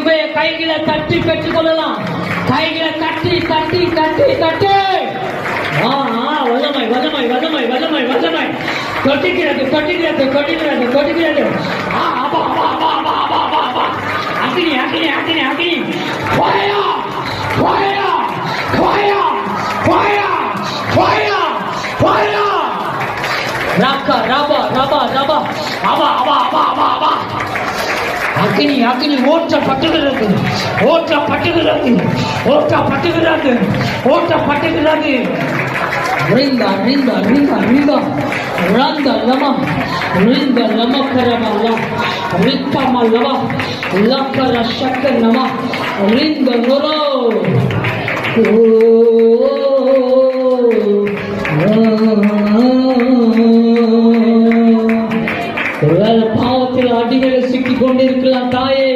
போய் கைகளை தட்டி பெற்றுக் கொள்ளலாம். கைகளை தட்டி தட்டி தட்டி தட்டி. வல்லமை வல்லமை வல்லமை வல்லமை வல்லமை. கொட்டிக்கிறது கொட்டிக்கிறது கொட்டிக்கிறது கொட்டிக்கிறது. அக்னி அக்னி அக்னி அக்னி. Fire fire fire fire fire fire. ராக்கா ரபா ரபா ரபா அவா அவா அவா அவா அவா. அக்னி அக்னி ஓட்டப்பட்டுகிறது ஓட்டப்பட்டுகிறது ஓட்டப்பட்டுகிறது ஓட்டப்பட்டுகிறது. ரிந்தா ரிந்தா ரிந்தா ரிந்தா ரந்த லமா ரிந்த லமா கரமல்லா ரித்தமல்லவா லக்கர சக்கனமா ரிந்த நோரோ. பாவத்தில் அடிகளை சிக்கிக் கொண்டிருக்கலாம் தாயே.